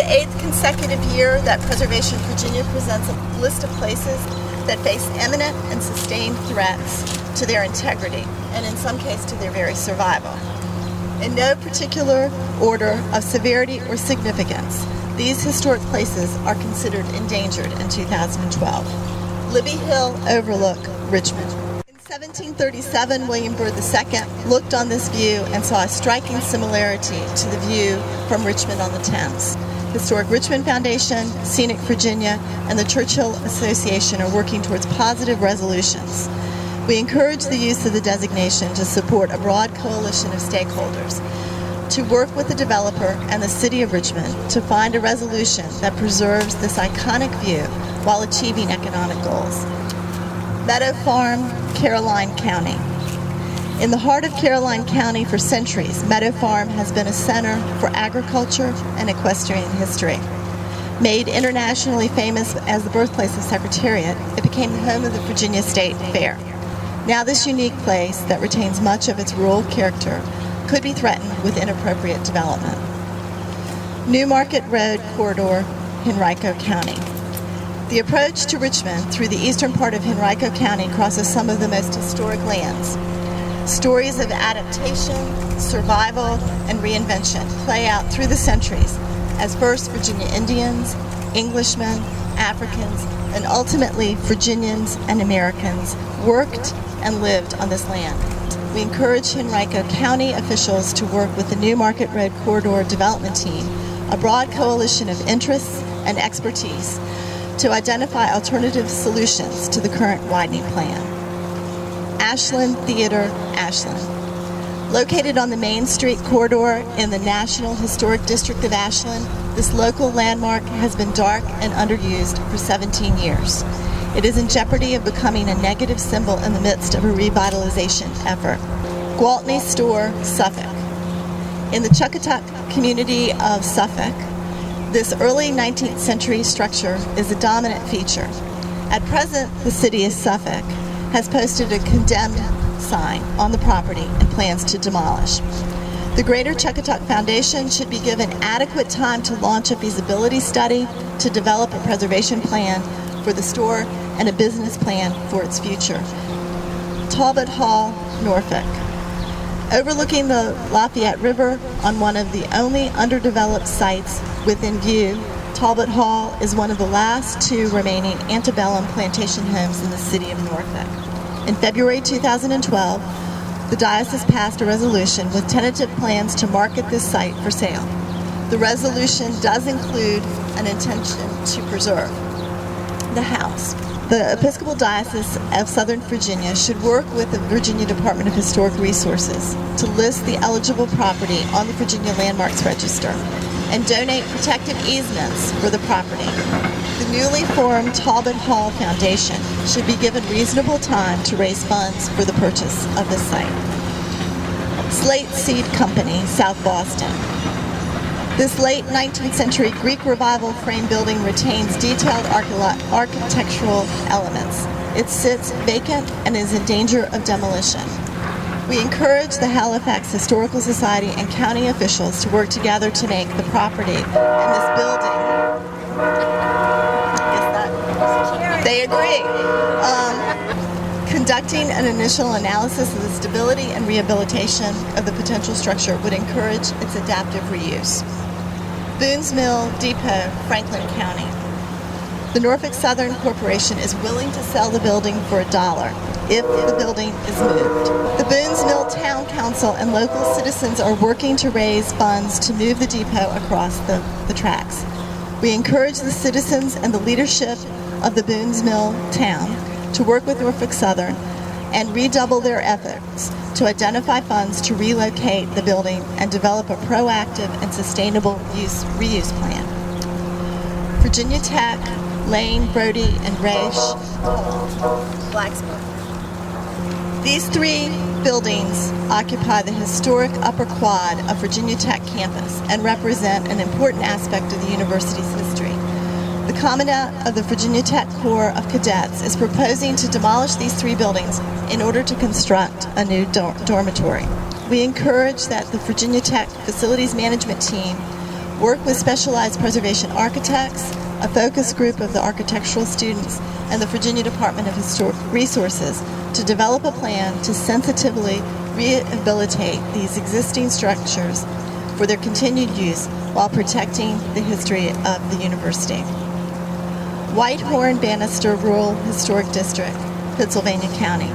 8th consecutive year that Preservation Virginia presents a list of places that face imminent and sustained threats to their integrity, and in some cases to their very survival. In no particular order of severity or significance, these historic places are considered endangered in 2012. Libby Hill Overlook, Richmond. In 1737, William Byrd II looked on this view and saw a striking similarity to the view from Richmond on the Thames. Historic Richmond Foundation, Scenic Virginia, and the Churchill Association are working towards positive resolutions. We encourage the use of the designation to support a broad coalition of stakeholders, to work with the developer and the City of Richmond to find a resolution that preserves this iconic view while achieving economic goals. Meadow Farm, Caroline County. In the heart of Caroline County for centuries, Meadow Farm has been a center for agriculture and equestrian history. Made internationally famous as the birthplace of Secretariat, it became the home of the Virginia State Fair. Now this unique place that retains much of its rural character could be threatened with inappropriate development. New Market Road Corridor, Henrico County. The approach to Richmond through the eastern part of Henrico County crosses some of the most historic lands. Stories of adaptation, survival, and reinvention play out through the centuries as first Virginia Indians, Englishmen, Africans, and ultimately Virginians and Americans worked and lived on this land. We encourage Henrico County officials to work with the New Market Road Corridor Development Team, a broad coalition of interests and expertise, to identify alternative solutions to the current widening plan. Ashland Theater, Ashland. Located on the Main Street corridor in the National Historic District of Ashland, this local landmark has been dark and underused for 17 years. It is in jeopardy of becoming a negative symbol in the midst of a revitalization effort. Gwaltney Store, Suffolk. In the Chuckatuck community of Suffolk, this early 19th century structure is a dominant feature. At present, the city of Suffolk has posted a condemned sign on the property and plans to demolish. The Greater Chuckatuck Foundation should be given adequate time to launch a feasibility study, to develop a preservation plan for the store, and a business plan for its future. Talbot Hall, Norfolk. Overlooking the Lafayette River on one of the only underdeveloped sites within view, Talbot Hall is one of the last two remaining antebellum plantation homes in the city of Norfolk. In February 2012, the diocese passed a resolution with tentative plans to market this site for sale. The resolution does include an intention to preserve the house. The Episcopal Diocese of Southern Virginia should work with the Virginia Department of Historic Resources to list the eligible property on the Virginia Landmarks Register and donate protective easements for the property. The newly formed Talbot Hall Foundation should be given reasonable time to raise funds for the purchase of this site. Slate Seed Company, South Boston. This late 19th century Greek Revival frame building retains detailed architectural elements. It sits vacant and is in danger of demolition. We encourage the Halifax Historical Society and county officials to work together to make the property and this building, they agree. Conducting an initial analysis of the stability and rehabilitation of the potential structure would encourage its adaptive reuse. Boone's Mill Depot, Franklin County. The Norfolk Southern Corporation is willing to sell the building for $1 if the building is moved. The Boone's Mill Town Council and local citizens are working to raise funds to move the depot across the tracks. We encourage the citizens and the leadership of the Boone's Mill town to work with Norfolk Southern and redouble their efforts to identify funds to relocate the building and develop a proactive and sustainable reuse plan. Virginia Tech, Lane, Brody, and Raish, Blacksburg. These three buildings occupy the historic upper quad of Virginia Tech campus and represent an important aspect of the university's history. The Commandant of the Virginia Tech Corps of Cadets is proposing to demolish these three buildings in order to construct a new dormitory. We encourage that the Virginia Tech Facilities Management Team Work with specialized preservation architects, a focus group of the architectural students, and the Virginia Department of Historic Resources to develop a plan to sensitively rehabilitate these existing structures for their continued use while protecting the history of the university. Whitehorn Bannister Rural Historic District, Pittsylvania County.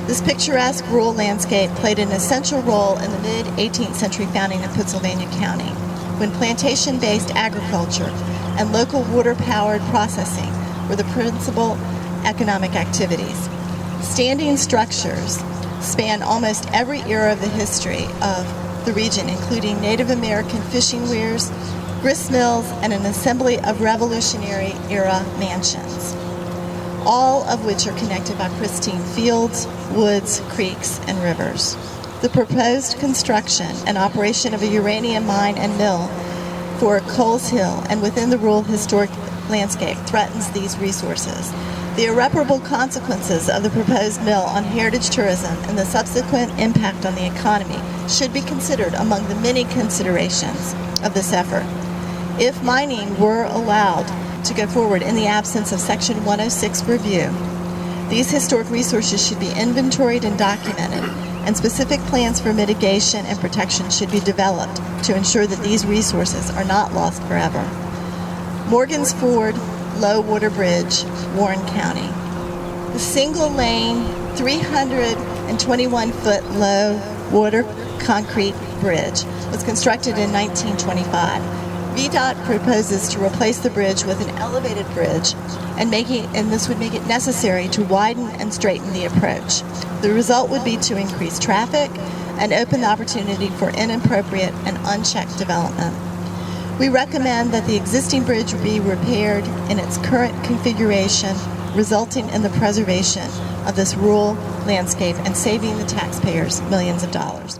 This picturesque rural landscape played an essential role in the mid-18th century founding of Pittsylvania County, when plantation-based agriculture and local water-powered processing were the principal economic activities. Standing structures span almost every era of the history of the region, including Native American fishing weirs, grist mills, and an assembly of Revolutionary-era mansions, all of which are connected by pristine fields, woods, creeks, and rivers. The proposed construction and operation of a uranium mine and mill for Coles Hill and within the rural historic landscape threatens these resources. The irreparable consequences of the proposed mill on heritage tourism and the subsequent impact on the economy should be considered among the many considerations of this effort. If mining were allowed to go forward in the absence of Section 106 review, these historic resources should be inventoried and documented, and specific plans for mitigation and protection should be developed to ensure that these resources are not lost forever. Morgan's Ford Low Water Bridge, Warren County. The single-lane, 321-foot low water concrete bridge was constructed in 1925. VDOT proposes to replace the bridge with an elevated bridge, and this would make it necessary to widen and straighten the approach. The result would be to increase traffic and open the opportunity for inappropriate and unchecked development. We recommend that the existing bridge be repaired in its current configuration, resulting in the preservation of this rural landscape and saving the taxpayers millions of dollars.